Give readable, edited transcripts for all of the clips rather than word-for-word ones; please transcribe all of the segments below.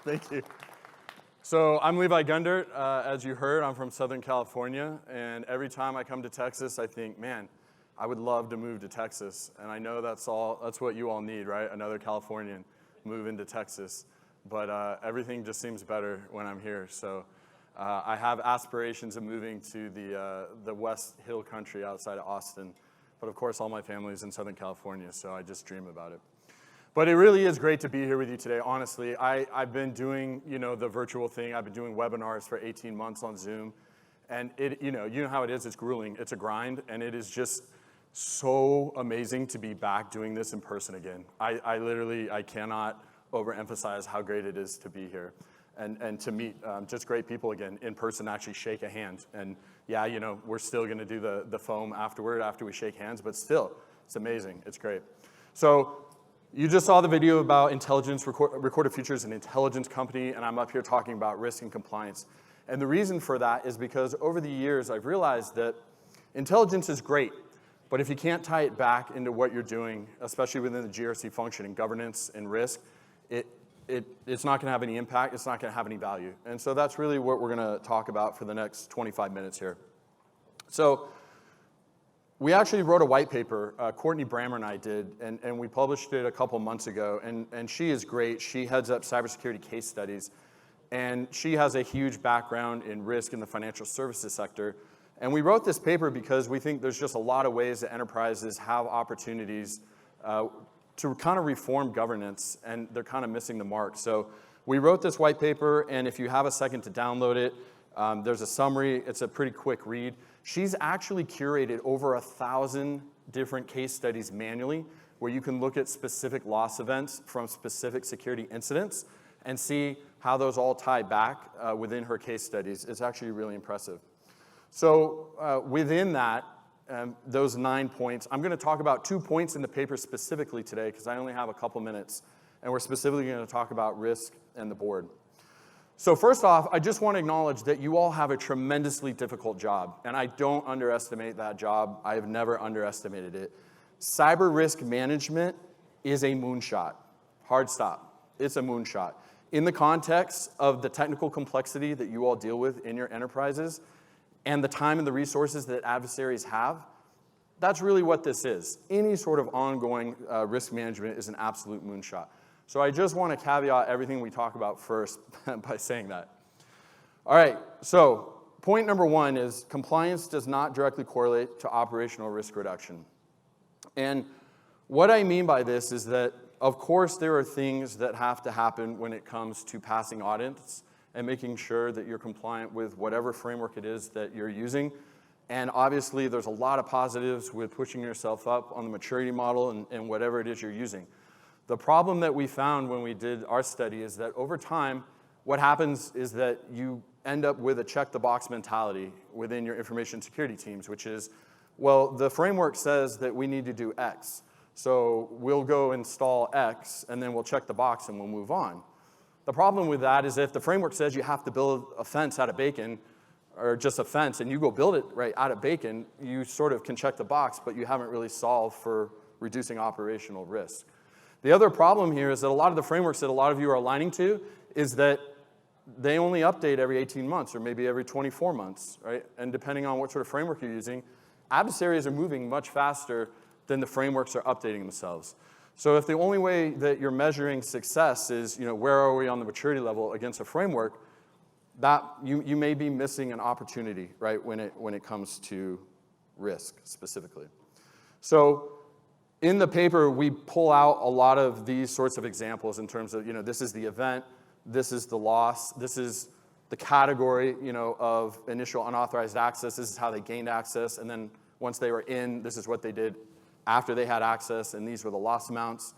Thank you. So I'm Levi Gundhert. As you heard, I'm from Southern California, and every time I come to Texas, I think, man, I would love to move to Texas. And I know that's what you all need, right? Another Californian move into Texas. But everything just seems better when I'm here. So I have aspirations of moving to the West Hill country outside of Austin. But of course, all my family is in Southern California, so I just dream about it. But it really is great to be here with you today, honestly. I've been doing, the virtual thing. I've been doing webinars for 18 months on Zoom. And you know how it is, it's grueling. It's a grind, and it is just so amazing to be back doing this in person again. I cannot overemphasize how great it is to be here and to meet just great people again in person, actually shake a hand. And yeah, we're still gonna do the foam afterward after we shake hands, but still, it's amazing, it's great. So you just saw the video about intelligence, Recorded Future is an intelligence company, and I'm up here talking about risk and compliance. And the reason for that is because over the years, I've realized that intelligence is great, but if you can't tie it back into what you're doing, especially within the GRC function and governance and risk, it's not gonna have any impact, it's not gonna have any value. And so that's really what we're gonna talk about for the next 25 minutes here. So we actually wrote a white paper, Courtney Brammer and I did, and we published it a couple months ago, and she is great. She heads up cybersecurity case studies, and she has a huge background in risk in the financial services sector. And we wrote this paper because we think there's just a lot of ways that enterprises have opportunities to kind of reform governance, and they're kind of missing the mark. So we wrote this white paper, and if you have a second to download it, there's a summary. It's a pretty quick read. She's actually curated over 1,000 different case studies manually, where you can look at specific loss events from specific security incidents and see how those all tie back within her case studies. It's actually really impressive. So within that, those 9 points, I'm going to talk about 2 points in the paper specifically today because I only have a couple minutes, and we're specifically going to talk about risk and the board. So first off, I just want to acknowledge that you all have a tremendously difficult job, and I don't underestimate that job. I have never underestimated it. Cyber risk management is a moonshot. Hard stop. It's a moonshot. In the context of the technical complexity that you all deal with in your enterprises and the time and the resources that adversaries have, that's really what this is. Any sort of ongoing risk management is an absolute moonshot. So I just want to caveat everything we talk about first by saying that. All right, so point number one is compliance does not directly correlate to operational risk reduction. And what I mean by this is that, of course, there are things that have to happen when it comes to passing audits and making sure that you're compliant with whatever framework it is that you're using. And obviously, there's a lot of positives with pushing yourself up on the maturity model and whatever it is you're using. The problem that we found when we did our study is that over time, what happens is that you end up with a check-the-box mentality within your information security teams, which is, well, the framework says that we need to do X. So we'll go install X, and then we'll check the box, and we'll move on. The problem with that is if the framework says you have to build a fence out of bacon, or just a fence, and you go build it right out of bacon, you sort of can check the box, but you haven't really solved for reducing operational risk. The other problem here is that a lot of the frameworks that a lot of you are aligning to is that they only update every 18 months or maybe every 24 months, right? And depending on what sort of framework you're using, adversaries are moving much faster than the frameworks are updating themselves. So if the only way that you're measuring success is, where are we on the maturity level against a framework, that you may be missing an opportunity, right, when it comes to risk specifically. So in the paper, we pull out a lot of these sorts of examples in terms of, this is the event, this is the loss, this is the category, of initial unauthorized access, this is how they gained access, and then once they were in, this is what they did after they had access, and these were the loss amounts.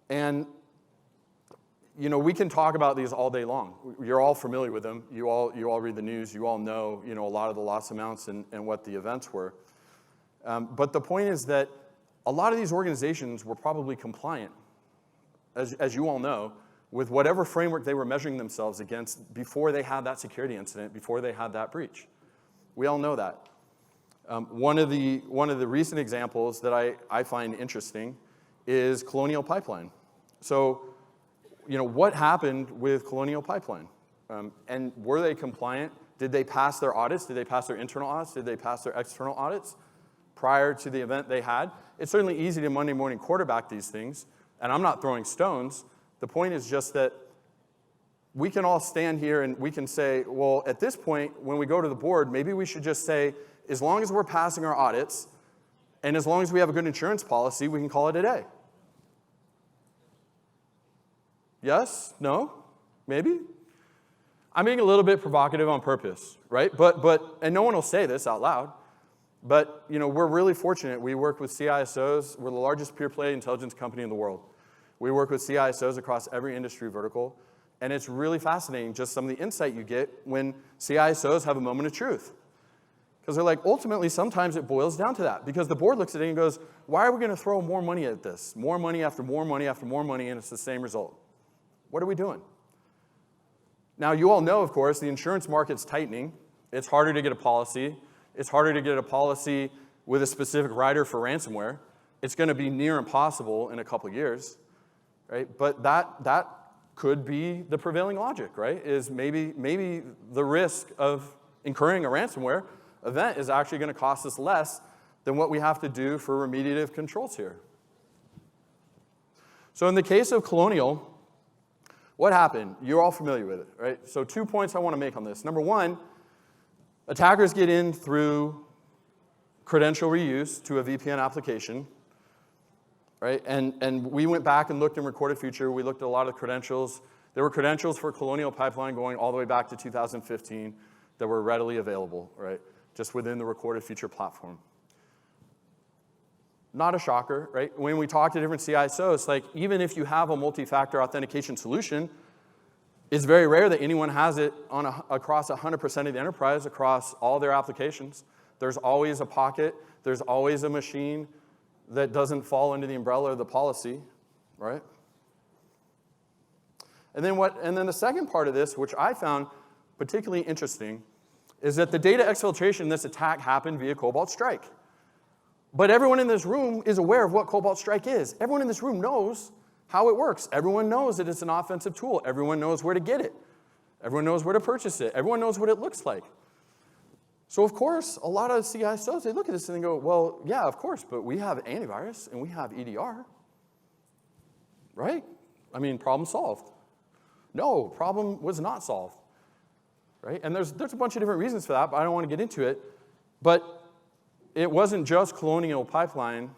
And, we can talk about these all day long. You're all familiar with them. You all read the news. You all know, a lot of the loss amounts and what the events were. But the point is that a lot of these organizations were probably compliant, as you all know, with whatever framework they were measuring themselves against before they had that security incident, before they had that breach. We all know that. One of the recent examples that I find interesting is Colonial Pipeline. So, what happened with Colonial Pipeline? And were they compliant? Did they pass their audits? Did they pass their internal audits? Did they pass their external audits prior to the event they had? It's certainly easy to Monday morning quarterback these things, and I'm not throwing stones. The point is just that we can all stand here and we can say, well, at this point, when we go to the board, maybe we should just say, as long as we're passing our audits, and as long as we have a good insurance policy, we can call it a day. Yes? No? Maybe? I'm being a little bit provocative on purpose, right? And no one will say this out loud, but we're really fortunate. We work with CISOs. We're the largest pure-play intelligence company in the world. We work with CISOs across every industry vertical, and it's really fascinating just some of the insight you get when CISOs have a moment of truth. Because they're like, ultimately, sometimes it boils down to that. Because the board looks at it and goes, why are we going to throw more money at this? More money after more money after more money, and it's the same result. What are we doing? Now, you all know, of course, the insurance market's tightening. It's harder to get a policy. It's harder to get a policy with a specific rider for ransomware. It's going to be near impossible in a couple years, right? But that could be the prevailing logic, right? Is maybe the risk of incurring a ransomware event is actually going to cost us less than what we have to do for remediative controls here. So in the case of Colonial, what happened? You're all familiar with it, right? So 2 points I want to make on this. Number one, attackers get in through credential reuse to a VPN application, right? And we went back and looked in Recorded Future. We looked at a lot of credentials. There were credentials for Colonial Pipeline going all the way back to 2015 that were readily available, right? Just within the Recorded Future platform. Not a shocker, right? When we talk to different CISOs, like even if you have a multi-factor authentication solution, it's very rare that anyone has it across 100% of the enterprise, across all their applications. There's always a pocket. There's always a machine that doesn't fall under the umbrella of the policy, right? And then the second part of this, which I found particularly interesting, is that the data exfiltration in this attack happened via Cobalt Strike. But everyone in this room is aware of what Cobalt Strike is. Everyone in this room knows how it works. Everyone knows that it's an offensive tool. Everyone knows where to get it. Everyone knows where to purchase it. Everyone knows what it looks like. So of course, a lot of CISOs, they look at this and they go, well, yeah, of course, but we have antivirus and we have EDR, right? I mean, problem solved. No, problem was not solved, right? And there's a bunch of different reasons for that, but I don't want to get into it. But it wasn't just Colonial Pipeline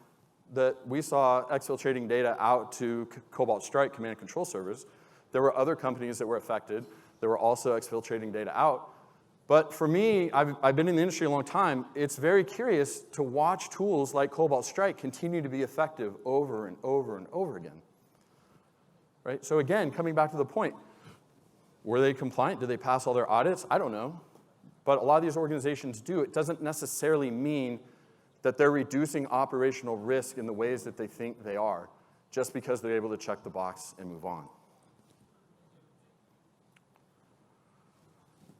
that we saw exfiltrating data out to Cobalt Strike command and control servers. There were other companies that were affected that were also exfiltrating data out. But for me, I've been in the industry a long time. It's very curious to watch tools like Cobalt Strike continue to be effective over and over and over again. Right? So again, coming back to the point, were they compliant? Did they pass all their audits? I don't know. But a lot of these organizations do. It doesn't necessarily mean that they're reducing operational risk in the ways that they think they are, just because they're able to check the box and move on.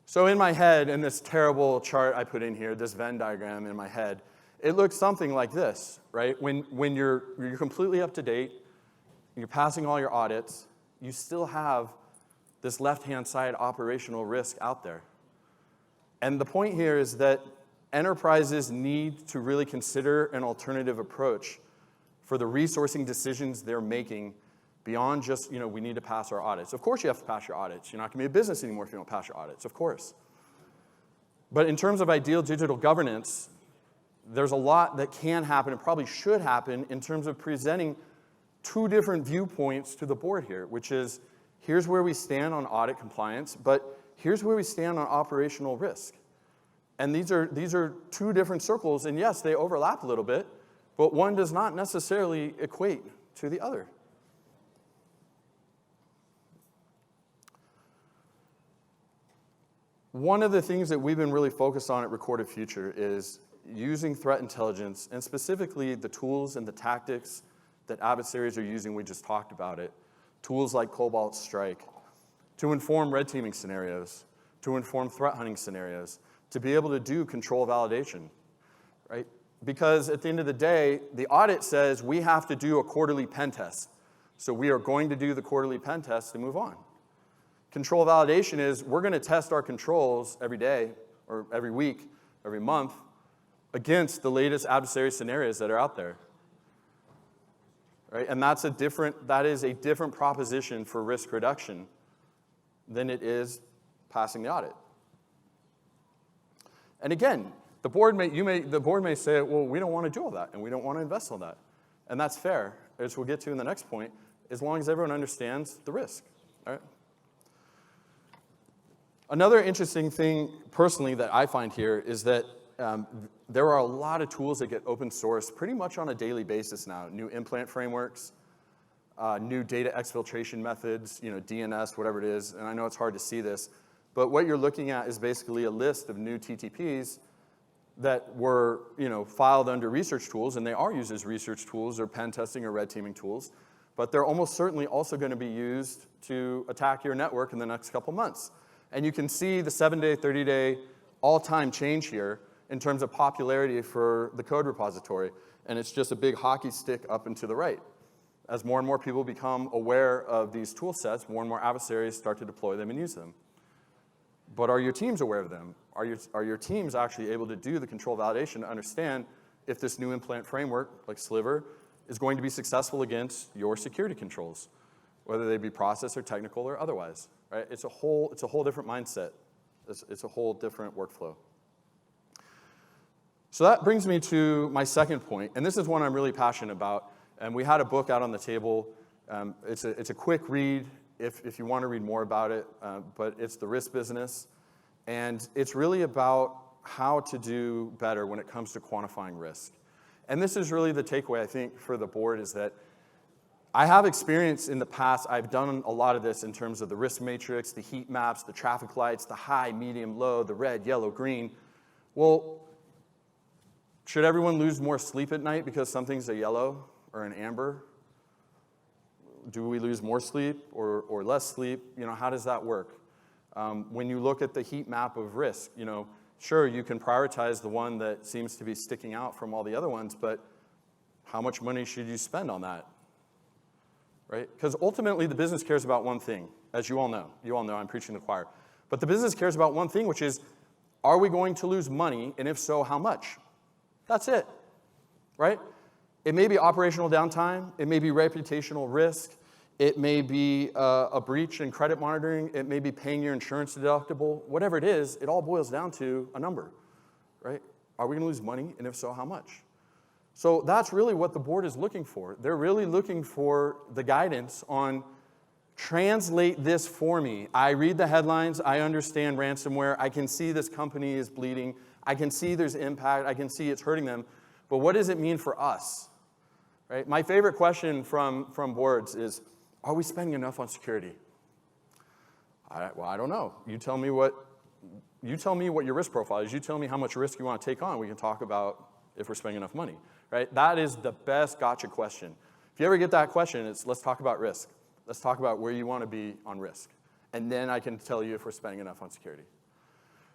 So in my head, in this terrible chart I put in here, this Venn diagram in my head, it looks something like this, right? When you're completely up to date, you're passing all your audits, you still have this left-hand side operational risk out there. And the point here is that enterprises need to really consider an alternative approach for the resourcing decisions they're making beyond just, we need to pass our audits. Of course you have to pass your audits. You're not going to be a business anymore if you don't pass your audits, of course. But in terms of ideal digital governance, there's a lot that can happen and probably should happen in terms of presenting two different viewpoints to the board here, which is, here's where we stand on audit compliance, but here's where we stand on operational risk. And these are two different circles, and yes, they overlap a little bit, but one does not necessarily equate to the other. One of the things that we've been really focused on at Recorded Future is using threat intelligence, and specifically the tools and the tactics that adversaries are using, we just talked about it, tools like Cobalt Strike, to inform red teaming scenarios, to inform threat hunting scenarios, to be able to do control validation, right? Because at the end of the day, the audit says we have to do a quarterly pen test. So we are going to do the quarterly pen test and move on. Control validation is we're going to test our controls every day or every week, every month against the latest adversary scenarios that are out there. Right? And that is a different proposition for risk reduction than it is passing the audit. And again, the board may say, well, we don't want to do all that, and we don't want to invest all that. And that's fair, as we'll get to in the next point, as long as everyone understands the risk. All right? Another interesting thing, personally, that I find here is that there are a lot of tools that get open source pretty much on a daily basis now. New implant frameworks, new data exfiltration methods, DNS, whatever it is. And I know it's hard to see this, but what you're looking at is basically a list of new TTPs that were filed under research tools, and they are used as research tools or pen testing or red teaming tools, but they're almost certainly also going to be used to attack your network in the next couple months. And you can see the 7-day, 30-day all-time change here in terms of popularity for the code repository, and it's just a big hockey stick up and to the right. As more and more people become aware of these tool sets, more and more adversaries start to deploy them and use them. But are your teams aware of them? Are your teams actually able to do the control validation to understand if this new implant framework, like Sliver, is going to be successful against your security controls, whether they be process or technical or otherwise, right? It's a whole different mindset. It's a whole different workflow. So that brings me to my second point, and this is one I'm really passionate about. And we had a book out on the table. It's a quick read if you want to read more about it, but it's The Risk Business. And it's really about how to do better when it comes to quantifying risk. And this is really the takeaway, I think, for the board is that I have experience in the past. I've done a lot of this in terms of the risk matrix, the heat maps, the traffic lights, the high, medium, low, the red, yellow, green. Well, should everyone lose more sleep at night because something's a yellow or an amber? Do we lose more sleep or less sleep? How does that work? When you look at the heat map of risk, sure, you can prioritize the one that seems to be sticking out from all the other ones, but how much money should you spend on that? Right? Because ultimately, the business cares about one thing, as you all know. You all know I'm preaching to the choir. But the business cares about one thing, which is, are we going to lose money, and if so, how much? That's it, right? It may be operational downtime. It may be reputational risk. It may be a breach in credit monitoring. It may be paying your insurance deductible. Whatever it is, it all boils down to a number, right? Are we going to lose money, and if so, how much? So that's really what the board is looking for. They're really looking for the guidance on translate this for me. I read the headlines. I understand ransomware. I can see this company is bleeding. I can see there's impact. I can see it's hurting them. But what does it mean for us? Right? My favorite question from boards is, are we spending enough on security? Well, I don't know. You tell me what your risk profile is. You tell me how much risk you want to take on. We can talk about if we're spending enough money. Right? That is the best gotcha question. If you ever get that question, it's let's talk about risk. Let's talk about where you want to be on risk. And then I can tell you if we're spending enough on security.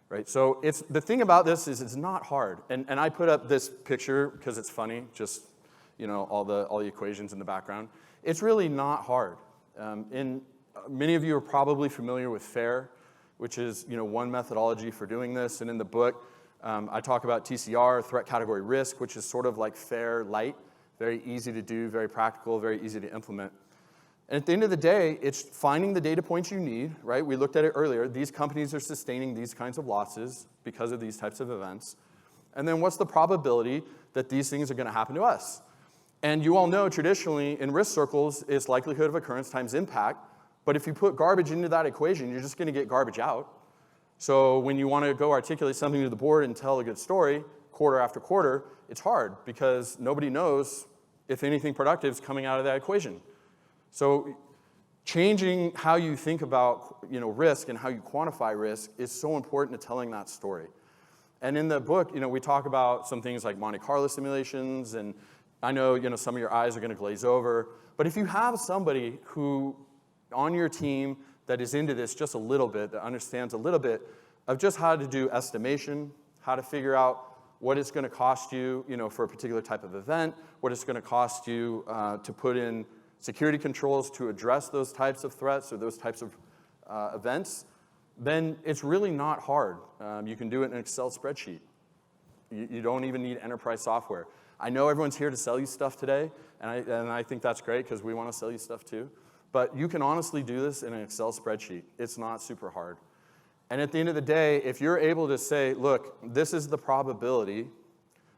Right? So the thing about this is it's not hard. And I put up this picture because it's funny, just all the equations in the background. It's really not hard. Many of you are probably familiar with FAIR, which is one methodology for doing this. And in the book, I talk about TCR, threat category risk, which is sort of like FAIR light, very easy to do, very practical, very easy to implement. And at the end of the day, it's finding the data points you need, right? We looked at it earlier. These companies are sustaining these kinds of losses because of these types of events. And then what's the probability that these things are going to happen to us? And you all know traditionally in risk circles, it's likelihood of occurrence times impact. But if you put garbage into that equation, you're just going to get garbage out. So when you want to go articulate something to the board and tell a good story, quarter after quarter, it's hard because nobody knows if anything productive is coming out of that equation. So changing how you think about risk and how you quantify risk is so important to telling that story. And in the book, we talk about some things like Monte Carlo simulations, and I know some of your eyes are going to glaze over. But if you have somebody who on your team that is into this just a little bit, that understands a little bit of just how to do estimation, how to figure out what it's going to cost you, for a particular type of event, what it's going to cost you to put in security controls to address those types of threats or those types of events, then it's really not hard. You can do it in an Excel spreadsheet. You don't even need enterprise software. I know everyone's here to sell you stuff today, and I think that's great because we want to sell you stuff too. But you can honestly do this in an Excel spreadsheet. It's not super hard. And at the end of the day, if you're able to say, look, this is the probability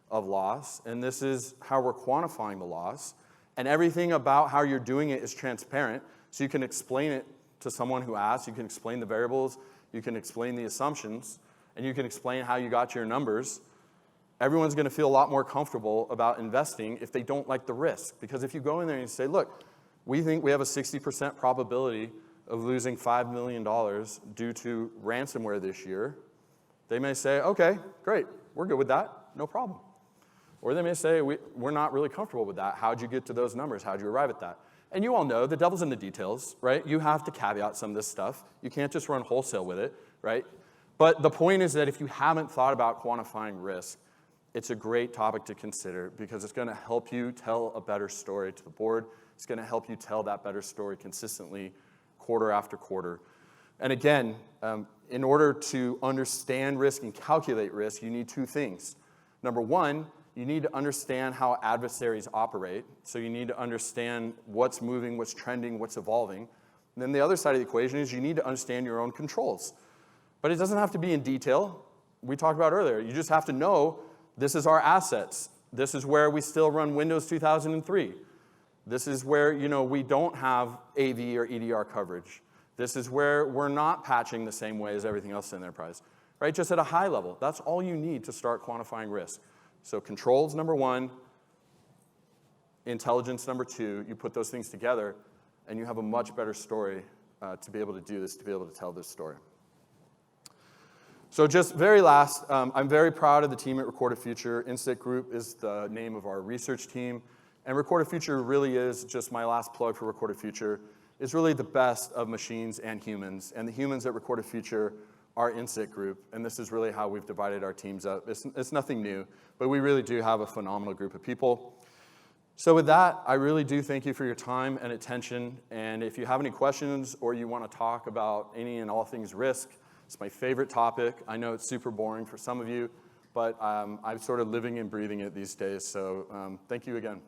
of loss, and this is how we're quantifying the loss, and everything about how you're doing it is transparent, so you can explain it to someone who asks, you can explain the variables, you can explain the assumptions, and you can explain how you got to your numbers, everyone's going to feel a lot more comfortable about investing if they don't like the risk. Because if you go in there and you say, look, we think we have a 60% probability of losing $5 million due to ransomware this year, they may say, okay, great, we're good with that, no problem. Or they may say, we're not really comfortable with that. How'd you get to those numbers? How'd you arrive at that? And you all know the devil's in the details, right? You have to caveat some of this stuff. You can't just run wholesale with it, right? But the point is that if you haven't thought about quantifying risk, it's a great topic to consider because it's going to help you tell a better story to the board. It's going to help you tell that better story consistently, quarter after quarter. And again, in order to understand risk and calculate risk, you need two things. Number one, you need to understand how adversaries operate. So you need to understand what's moving, what's trending, what's evolving. And then the other side of the equation is you need to understand your own controls. But it doesn't have to be in detail. We talked about earlier. You just have to know this is our assets. This is where we still run Windows 2003. This is where we don't have AV or EDR coverage. This is where we're not patching the same way as everything else in the enterprise. Right? Just at a high level. That's all you need to start quantifying risk. So controls, number one, intelligence, number two, you put those things together, and you have a much better story to be able to do this, to be able to tell this story. So just very last, I'm very proud of the team at Recorded Future. Instant Group is the name of our research team, and Recorded Future really is, just my last plug for Recorded Future, is really the best of machines and humans, and the humans at Recorded Future our Instant Group, and this is really how we've divided our teams up. It's nothing new, but we really do have a phenomenal group of people. So with that, I really do thank you for your time and attention, and if you have any questions or you want to talk about any and all things risk, it's my favorite topic. I know it's super boring for some of you, but I'm sort of living and breathing it these days, so thank you again.